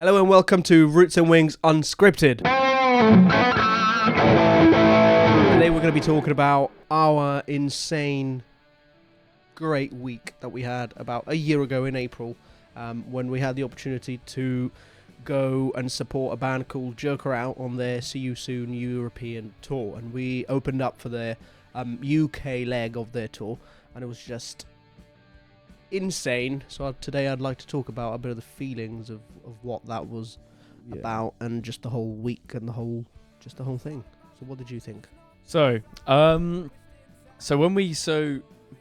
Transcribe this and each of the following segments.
Hello and welcome to Roots and Wings Unscripted. Today we're going to be talking about our insane, great week that we had about a year ago in April, when we had the opportunity to go and support a band called Joker Out on their See You Soon European tour. And we opened up for their UK leg of their tour, and it was just insane. So today I'd like to talk about a bit of the feelings of what that was about, and just the whole week and the whole thing. So what did you think? So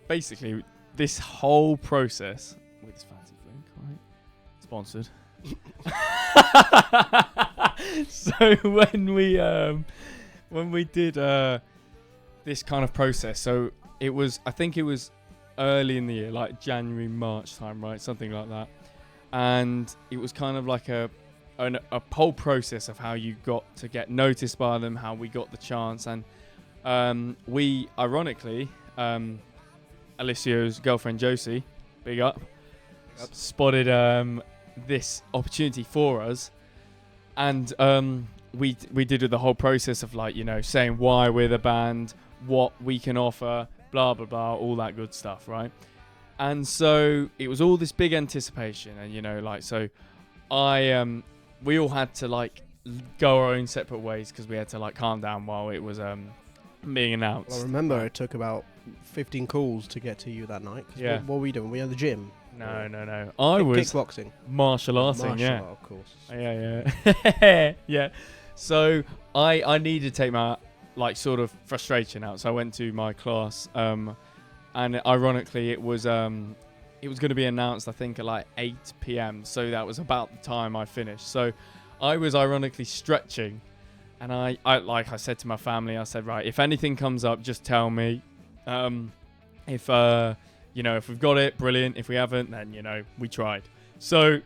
basically this whole process with this fancy drink, right? Sponsored. So when we did this kind of process, so I think it was early in the year, like January, March time, right? Something like that. And it was kind of like a whole process of how you got to get noticed by them, how we got the chance. And we, ironically, Alessio's girlfriend Josie, big up, spotted this opportunity for us. And we did the whole process of, like, you know, saying why we're the band, what we can offer, blah blah blah, all that good stuff, right? And so it was all this big anticipation, and, you know, like, so we all had to, like, go our own separate ways because we had to, like, calm down while it was being announced. Well, I remember it took about 15 calls to get to you that night. Yeah. What were we doing? We had the gym. No. I was kickboxing. Martial arting, yeah. Art, of course. Yeah. Yeah. So I needed to take my, like, sort of frustration out. So I went to my class, and ironically it was going to be announced, I think, at like 8 p.m. So that was about the time I finished. So I was ironically stretching, and I like I said to my family, I said, right, if anything comes up, just tell me. If you know, if we've got it, brilliant. If we haven't, then, you know, we tried. So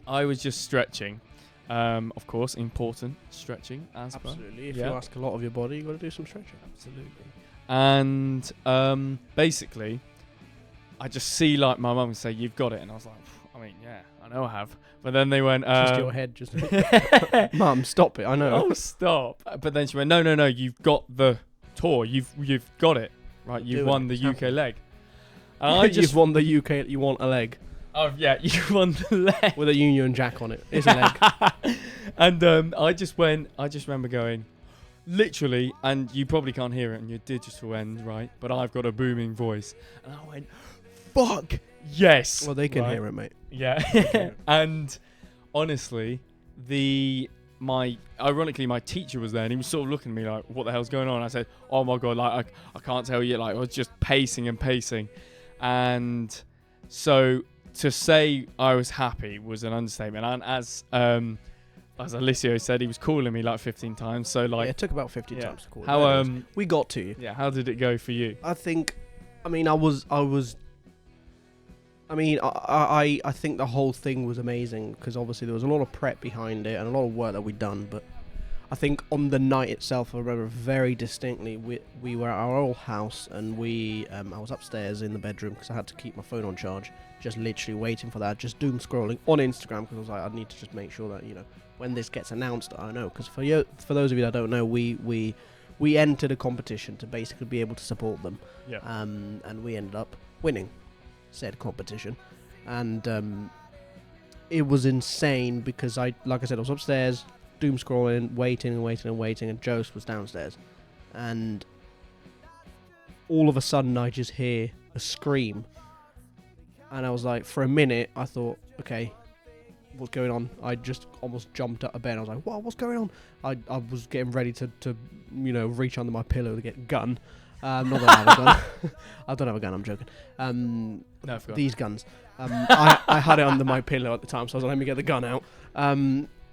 I was just stretching. Of course, important stretching. Absolutely. If you ask a lot of your body, you've got to do some stretching. Absolutely. And basically, I just see, like, my mum say, "You've got it," and I was like, "I mean, yeah, I know I have." But then they went, just your head, just Mum, stop it. I know. Oh, stop! But then she went, "No, you've got the tour. You've got it, right? You've won the UK leg." And You've won the UK. You want a leg? Oh yeah, you won the leg with a Union Jack on it. It's a leg. And I just remember going, literally, and you probably can't hear it on your digital end, right? But I've got a booming voice, and I went, "Fuck yes!" Well, they can hear it, mate. Yeah. And honestly, ironically, my teacher was there, and he was sort of looking at me like, "What the hell's going on?" I said, "Oh my god, like I can't tell you." Like, I was just pacing, and so to say I was happy was an understatement. And as Alessio said, he was calling me like 15 times. So, like, it took about 15 times to call. How we got to you. Yeah. How did it go for you? I think the whole thing was amazing, because obviously there was a lot of prep behind it and a lot of work that we'd done. But I think on the night itself, I remember very distinctly, we were at our old house, and I was upstairs in the bedroom because I had to keep my phone on charge, just literally waiting for that, just doom scrolling on Instagram, because I was like, I need to just make sure that, you know, when this gets announced, I know. Because for those of you that don't know, we entered a competition to basically be able to support them. Yeah. And we ended up winning said competition, and it was insane because like I said, I was upstairs doom scrolling, waiting, and Jose was downstairs, and all of a sudden I just hear a scream, and I was like, for a minute I thought, okay, what's going on? I just almost jumped out of bed. I was like, what's going on? I was getting ready to you know, reach under my pillow to get a gun. Not that I have a gun. I don't have a gun, I'm joking. No, these guns. I had it under my pillow at the time, so I was like, let me get the gun out.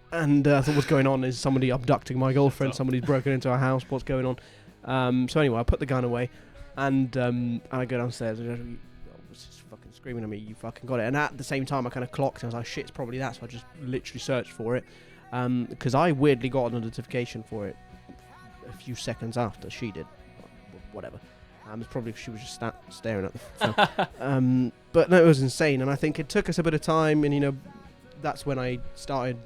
And I thought, what's going on? Is somebody abducting my girlfriend? Somebody's broken into our house? What's going on? So anyway, I put the gun away, and I go downstairs, and was just fucking screaming at me, "You fucking got it!" And at the same time, I kind of clocked, and I was like, "Shit, it's probably that." So I just literally searched for it, because I weirdly got a notification for it a few seconds after she did. Whatever. It's probably she was just staring at the phone. But no, it was insane, and I think it took us a bit of time, and, you know, that's when I started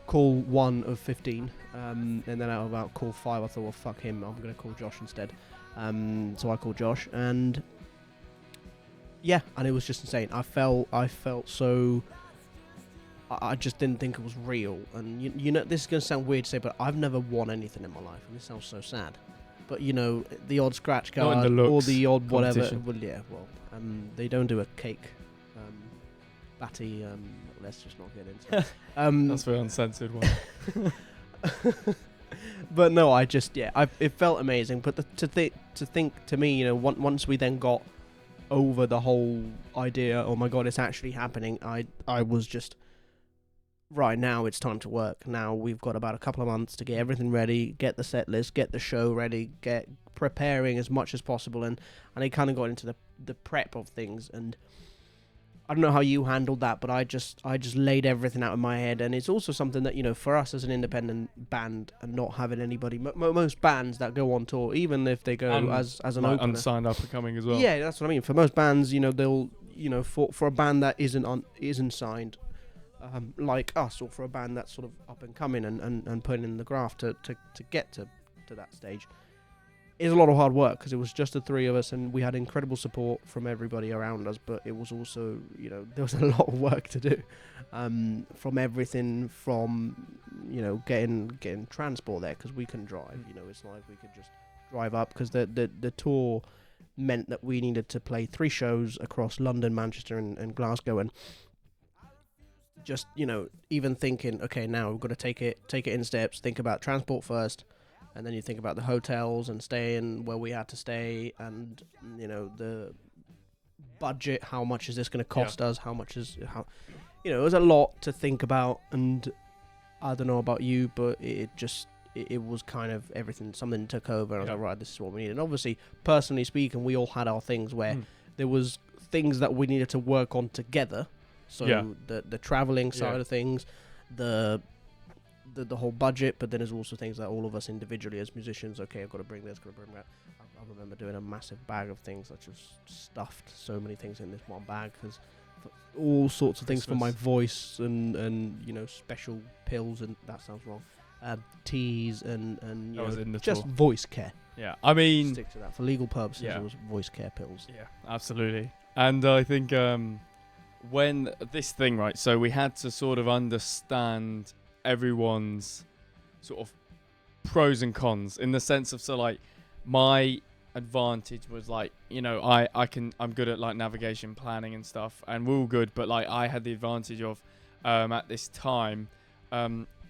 call 1 of 15, and then out of about call 5 I thought, well, fuck him, I'm going to call Josh instead. So I called Josh, and yeah, and it was just insane. I felt so, I just didn't think it was real. And you know, this is going to sound weird to say, but I've never won anything in my life, and this sounds so sad. But you know, the odd scratch card or the odd whatever. Well, yeah, well, they don't do a cake, batty. Let's just not get into it. That's the uncensored one. But no, it felt amazing. But to think to me, you know, once we then got over the whole idea, oh my god, it's actually happening. I was just, right, now it's time to work. Now we've got about a couple of months to get everything ready, get the set list, get the show ready, get preparing as much as possible, and I kind of got into the prep of things. And I don't know how you handled that, but I just laid everything out in my head. And it's also something that, you know, for us as an independent band and not having anybody, most bands that go on tour, even if they go as an opener, unsigned up and coming as well. Yeah, that's what I mean. For most bands, you know, they'll, you know, for a band that isn't signed, like us, or for a band that's sort of up and coming and putting in the graft to get to that stage, is a lot of hard work, because it was just the three of us, and we had incredible support from everybody around us, but it was also, you know, there was a lot of work to do, from everything from, you know, getting transport there, because we couldn't drive. You know, it's not like we could just drive up, because the tour meant that we needed to play 3 shows across London, Manchester and Glasgow, and just, you know, even thinking, okay, now we've got to take it in steps, think about transport first, and then you think about the hotels and staying where we had to stay, and, you know, the budget, how much is this going to cost us, you know, it was a lot to think about. And I don't know about you, but it was kind of everything, something took over, and I was like, right, this is what we need. And obviously, personally speaking, we all had our things where there was things that we needed to work on together. So the traveling side of things, the whole budget, but then there's also things that all of us individually as musicians, okay, I've got to bring this, got to bring that. I remember doing a massive bag of things. I just stuffed so many things in this one bag, because all sorts of things for my voice and you know, special pills, and that sounds wrong, teas and you know, just tour. Voice care. Yeah, I mean, stick to that for legal purposes. It was voice care pills. Yeah, absolutely. And I think when this thing, right, so we had to sort of understand everyone's sort of pros and cons, in the sense of, so like my advantage was like, you know, I'm good at like navigation, planning and stuff, and we're all good, but like I had the advantage of at this time,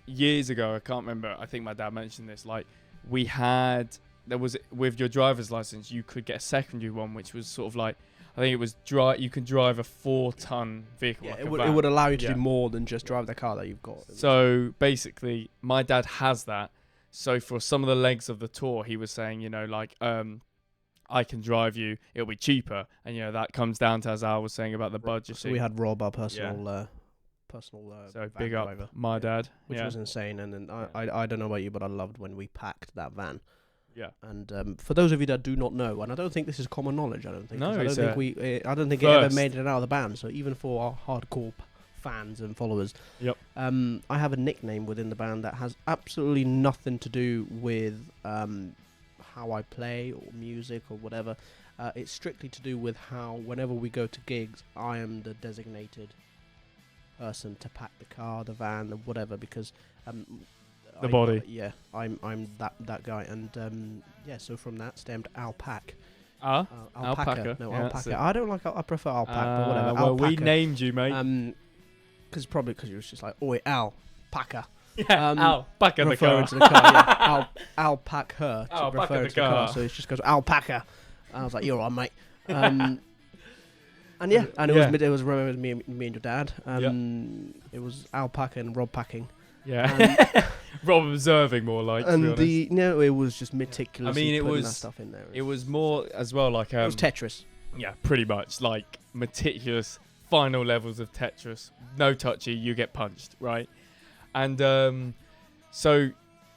years ago, I can't remember, I think my dad mentioned this, like there was, with your driver's license, you could get a secondary one, which was sort of like, I think it was you can drive a 4-ton vehicle. Yeah, like it would allow you to do more than just drive the car that you've got. So basically, my dad has that. So for some of the legs of the tour, he was saying, you know, like, I can drive you, it'll be cheaper. And, you know, that comes down to, as I was saying, about the budget. So we had Rob, our personal so big up driver, my dad. Which was insane. And then I don't know about you, but I loved when we packed that van. Yeah. And for those of you that do not know, and I don't think this is common knowledge, I don't think. No, I don't think it ever made it out of the band. So even for our hardcore fans and followers, I have a nickname within the band that has absolutely nothing to do with how I play or music or whatever. It's strictly to do with how, whenever we go to gigs, I am the designated person to pack the car, the van, or whatever, because the body. I'm that guy, and so from that stemmed alpaca. Alpaca. No, alpaca. I don't like. I prefer alpaca, but whatever. Well, alpaca. we named you, mate. Because you was just like, oi, alpaca. Yeah, alpaca the car. Referring to the car. Yeah, alpaca her to alpaca refer the to the car. So it just goes alpaca. And I was like, you're on, mate. And it was me and your dad. It was alpaca and Rob packing. Yeah. Rob observing, more like. And it was just meticulous. I mean, putting that stuff in there. It was more as well like it was Tetris. Yeah, pretty much like meticulous final levels of Tetris. No touchy, you get punched, right? And so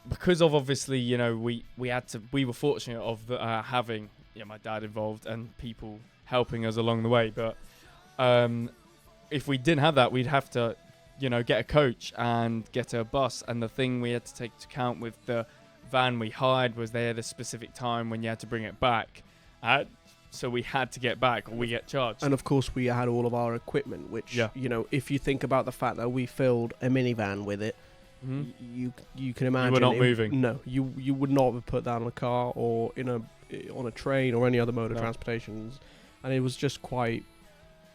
because of, obviously, you know, we were fortunate of having my dad involved and people helping us along the way, but if we didn't have that, we'd have to get a coach and get a bus. And the thing we had to take into account with the van we hired was they had a specific time when you had to bring it back. So we had to get back or we get charged. And of course we had all of our equipment, which, if you think about the fact that we filled a minivan with it, you can imagine. You were not moving. No, you would not have put that on a car or on a train or any other mode of transportation. And it was just quite,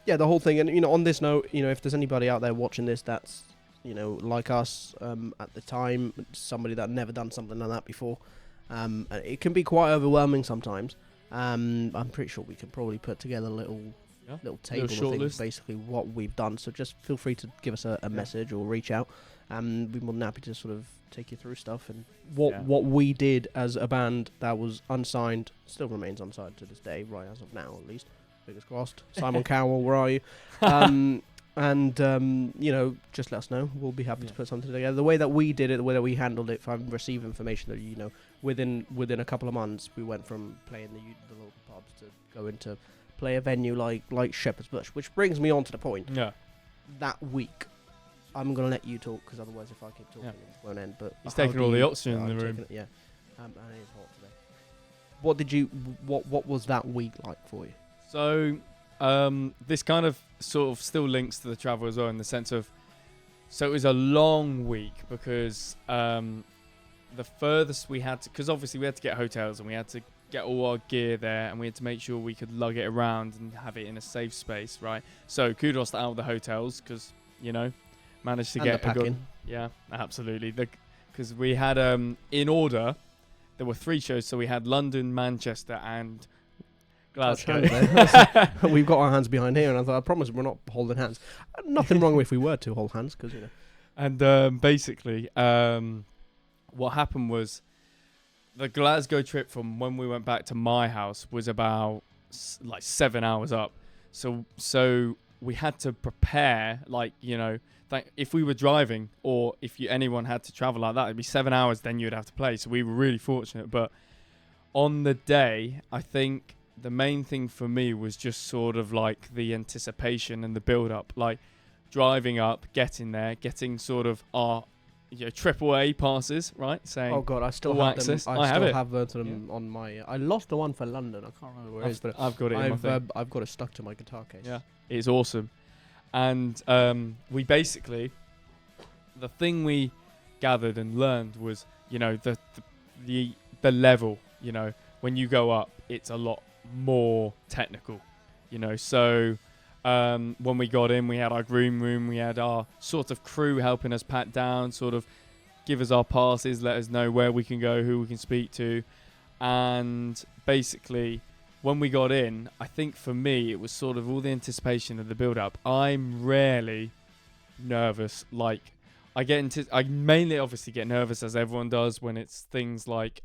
the whole thing. And, on this note, if there's anybody out there watching this that's, like us at the time, somebody that never done something like that before, it can be quite overwhelming sometimes. I'm pretty sure we can probably put together a little table of things, basically what we've done. So just feel free to give us a message or reach out. We're more than happy to sort of take you through stuff and what we did as a band that was unsigned, still remains unsigned to this day, right as of now at least. Fingers crossed. Simon Cowell, where are you? Just let us know. We'll be happy to put something together. The way that we did it, the way that we handled it, if I receive information that within a couple of months, we went from playing the local pubs to going to play a venue like Shepherd's Bush, which brings me on to the point. Yeah. That week, I'm gonna let you talk because otherwise, if I keep talking, it won't end. But he's taking all the oxygen in the room. And it is hot today. What was that week like for you? So, this kind of sort of still links to the travel as well, in the sense of, so it was a long week because the furthest we had to, because obviously we had to get hotels and we had to get all our gear there and we had to make sure we could lug it around and have it in a safe space, right? So kudos to all the hotels because, managed to get a good, yeah, absolutely. Because we had, in order, there were 3 shows. So we had London, Manchester and Glasgow. We've got our hands behind here, and I thought, I promise we're not holding hands. Nothing wrong if we were to hold hands, because And basically, what happened was the Glasgow trip from when we went back to my house was about 7 hours up. So we had to prepare, if we were driving or if anyone had to travel like that, it'd be 7 hours. Then you'd have to play. So we were really fortunate. But on the day, I think the main thing for me was just sort of like the anticipation and the build up, like driving up, getting there, getting sort of our AAA passes, right? Saying, oh god, I still have access. Them. I still have them on my. I lost the one for London. I can't remember where it is, but I've got it. In my thing. I've got it stuck to my guitar case. Yeah, it's awesome. And we basically, the thing we gathered and learned was, the level. When you go up, it's a lot more technical. So when we got in, we had our green room, we had our sort of crew helping us pat down, sort of give us our passes, let us know where we can go, who we can speak to. And basically, when we got in, I think for me, it was sort of all the anticipation of the build-up. I'm rarely nervous. I mainly obviously get nervous, as everyone does, when it's things like,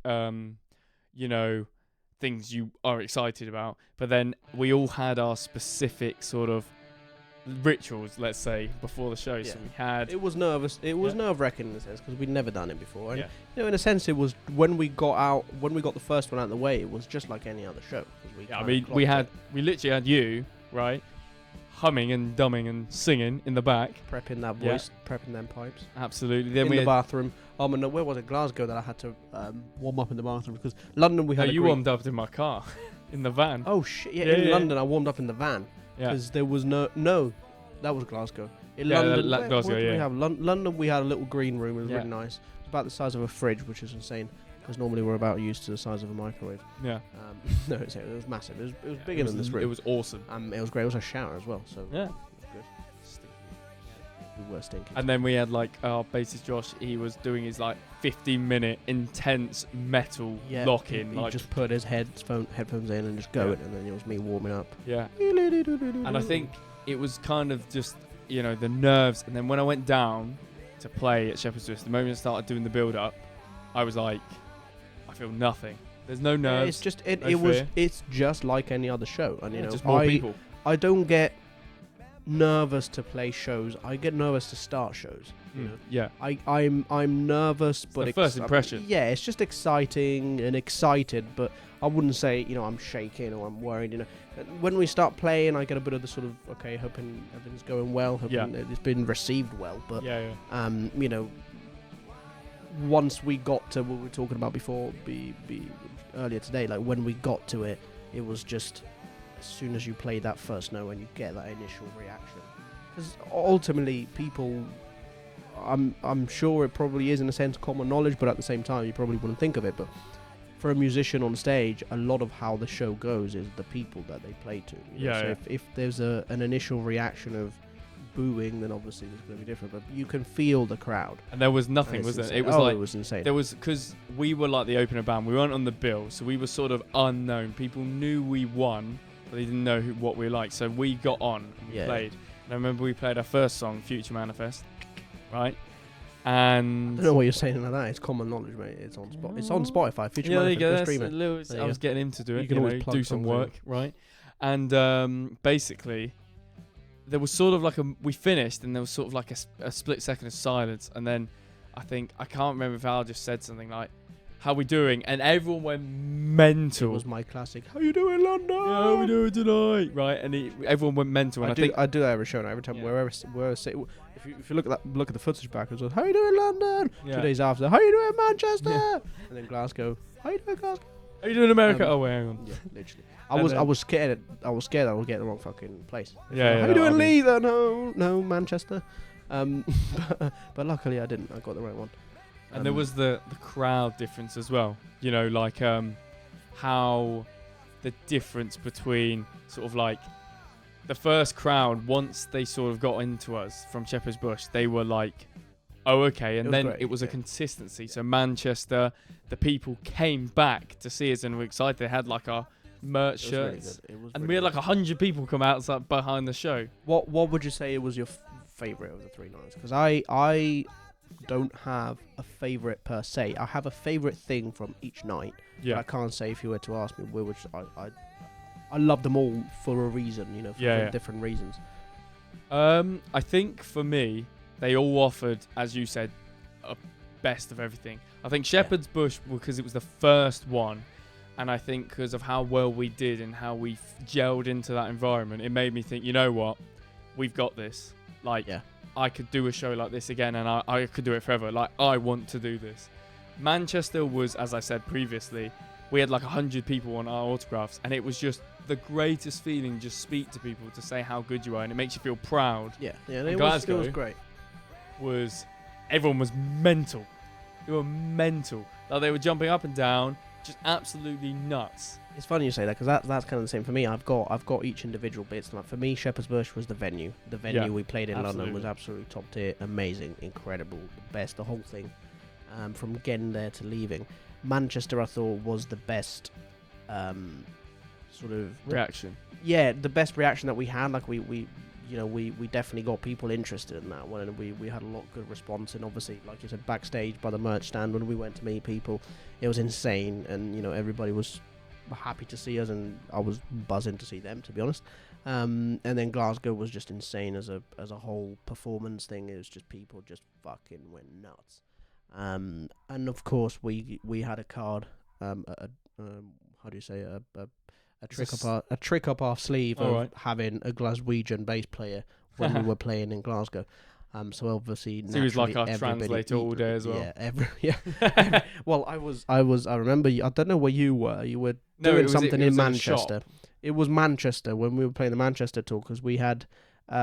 things you are excited about. But then we all had our specific sort of rituals, let's say, before the show. So we had... It was nervous. It was nerve-wracking in a sense because we'd never done it before. And, in a sense, it was when we got the first one out of the way, it was just like any other show. We literally had you, right, humming and dumming and singing in the back. Prepping that voice, prepping them pipes. Absolutely. Then in the bathroom. Oh, no, where was it? Glasgow that I had to warm up in the bathroom because London we had you warmed up in my car, in the van. Oh, shit. Yeah, in London I warmed up in the van because there was no, that was Glasgow. In London, Glasgow, we have? London we had a little green room. It was really nice. It's about the size of a fridge, which is insane because normally we're about used to the size of a microwave. Yeah. No, it was massive. It was bigger than this room. It was awesome. It was great. It was a shower as well. So yeah. It was good. We were stinking. And then we had our bassist Josh. He was doing his 15-minute intense metal lock-in. He just put his headphones in and just going, and then it was me warming up. Yeah. And I think it was kind of just the nerves. And then when I went down to play at Shepherd's Bush, the moment I started doing the build-up, I was like, I feel nothing. There's no nerves. It's just it's just like any other show, and just more people. I don't get nervous to play shows. I get nervous to start shows. You know? Yeah. I'm nervous, but the first impression. Yeah, it's just exciting and excited, but I wouldn't say, you know, I'm shaking or I'm worried. You know, when we start playing, I get a bit of the sort of, okay, hoping everything's going well, hoping it's been received well. But you know, once we got to what we were talking about before, earlier today, like when we got to it, it was just as soon as you play that first note and you get that initial reaction, because ultimately people. I'm sure it probably is in a sense common knowledge, but at the same time you probably wouldn't think of it. But for a musician on stage, a lot of how the show goes is the people that they play to. So if there's an initial reaction of booing, then obviously it's going to be different. But you can feel the crowd. And there was nothing, was there? It was it was insane. There was, because we were like the opener band. We weren't on the bill, so we were sort of unknown. People knew we won, but they didn't know what we liked. So we got on and we played. And I remember we played our first song, Future Manifest. Right, and I don't know what you're saying about that. It's common knowledge, mate. It's on spot. It's on Spotify. Future Manifest, stream it. I was getting him to do it. You can always do some work, right? And basically, there was sort of like we finished, and there was sort of like a split second of silence, and then I can't remember if Al just said something like, "How we doing?" And everyone went mental. It was my classic. How you doing, London? Yeah, how we doing tonight? Right, and everyone went mental. And I do that every show, and every time wherever if you look at the footage back, it was how you doing, London? 2 days after, how you doing, Manchester? And then Glasgow, how you doing, Glasgow? How you doing, America? Oh wait, hang on. Yeah, literally. I was scared I would get the wrong fucking place. Yeah. How you doing, Leeds? No, Manchester. But luckily I didn't. I got the right one. And there was the crowd difference as well. You know, like how the difference between sort of like the first crowd, once they sort of got into us from Shepherd's Bush, they were like, oh, okay. And then it was a consistency. So Manchester, the people came back to see us and were excited. They had like our merch shirts. And we had like 100 people come outside behind the show. What would you say was your favourite of the 3 nights? Because I don't have a favourite per se. I have a favourite thing from each night. Yeah. But I can't say if you were to ask me which I love them all for a reason, you know, for different reasons. I think for me, they all offered, as you said, a best of everything. I think Shepherd's Bush, because it was the first one, and I think because of how well we did and how we gelled into that environment, it made me think, you know what, we've got this. Like, I could do a show like this again, and I could do it forever. Like, I want to do this. Manchester was, as I said previously, we had like 100 people on our autographs, and it was just the greatest feeling. Just speak to people to say how good you are, and it makes you feel proud. It was great. Everyone was mental. They were mental. Like, they were jumping up and down, just absolutely nuts. It's funny you say that, because that's kind of the same for me. I've got each individual bits. Like for me, Shepherd's Bush was the venue. The venue we played in London was absolutely top tier, amazing, incredible, best, the whole thing, from getting there to leaving. Manchester, I thought, was the best sort of reaction. The best reaction that we had. Like we definitely got people interested in that one, and we had a lot of good response. And obviously, like you said, backstage by the merch stand when we went to meet people, it was insane, and you know, everybody was happy to see us, and I was buzzing to see them, to be honest. And then Glasgow was just insane as a whole performance thing. It was just people just fucking went nuts. And of course we had a card, how do you say, a trick up our sleeve of having a Glaswegian bass player when we were playing in Glasgow. So obviously, so he was like our translator all day as well. Well, I remember. I don't know where you were. You were doing something in Manchester. It was Manchester when we were playing the Manchester tour, because we had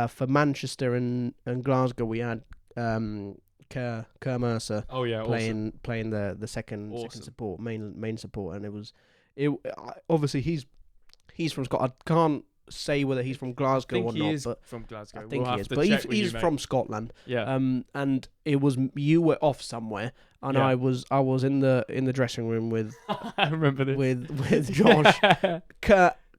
for Manchester and Glasgow we had Kerr Mercer. Oh yeah, playing the second support, main support, and obviously he's from Scotland. I can't say whether he's from Glasgow or not. He is but from Glasgow. I think he is, but he's from Scotland. Yeah. And it was, you were off somewhere, and I was in the dressing room with I remember this with Josh,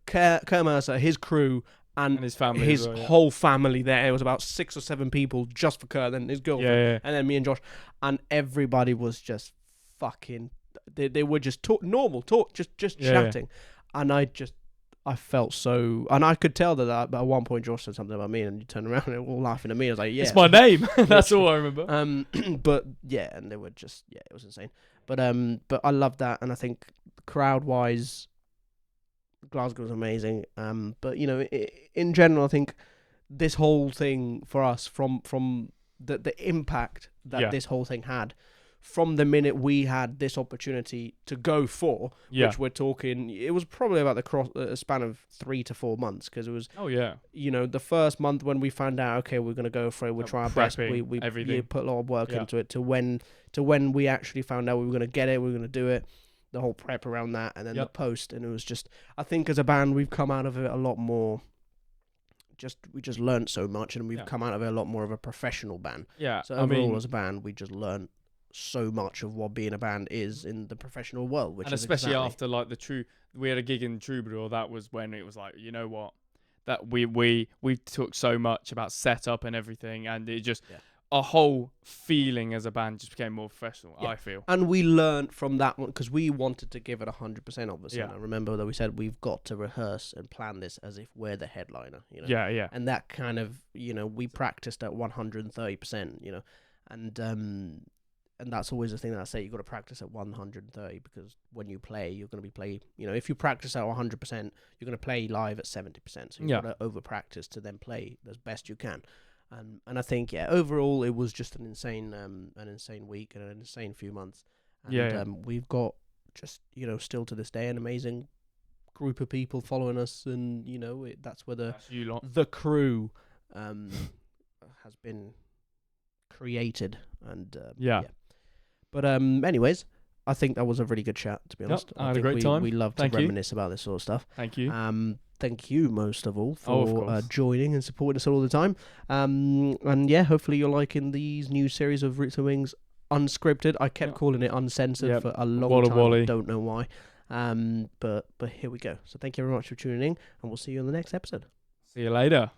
Kerr Mercer, his crew, and his family, his whole family there. It was about 6 or 7 people just for Kerr, then his girlfriend, and then me and Josh, and everybody was just fucking. They were just normal talk, just chatting, and I just I felt so, and I could tell that at one point Josh said something about me, and you turned around and they were all laughing at me. I was like, yeah, It's my name. That's all I remember. But yeah, and they were just, yeah, it was insane. But I loved that, and I think crowd wise, Glasgow was amazing. But you know, in general, I think this whole thing for us, from the impact that this whole thing had, from the minute we had this opportunity to go for, which we're talking, it was probably about the span of 3 to 4 months, because it was, you know, the first month when we found out, okay, we're gonna go for it, we'll try our best, we put a lot of work into it, to when we actually found out we were gonna get it, we were gonna do it, the whole prep around that, and then the post, and it was just, I think as a band we've come out of it a lot more. We just learned so much, and we've come out of it a lot more of a professional band. Yeah. So overall, as a band, we just learned so much of what being a band is in the professional world, which, and is especially after like we had a gig in Troubadour. That was when it was like, you know what, that we took so much about setup and everything, and it just our whole feeling as a band just became more professional. I feel, and we learned from that one, because we wanted to give it 100%. Obviously, and I remember that we said we've got to rehearse and plan this as if we're the headliner. You know, and that kind of, you know, we practiced at 130%. You know, and that's always the thing that I say, you've got to practice at 130, because when you play, you're going to be you know, if you practice at 100%, you're going to play live at 70%. So you've got to over practice to then play as best you can. And I think, overall, it was just an insane week and an insane few months. And we've got just, you know, still to this day, an amazing group of people following us. And, you know, that's where the crew has been created. And But anyways, I think that was a really good chat, to be honest. I had a great time. We love to reminisce about this sort of stuff. Thank you. Thank you, most of all, for joining and supporting us all the time. And yeah, hopefully you're liking these new series of Roots and Wings Unscripted. I kept calling it Uncensored for a long time. I don't know why. But here we go. So thank you very much for tuning in, and we'll see you on the next episode. See you later.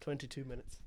22 minutes.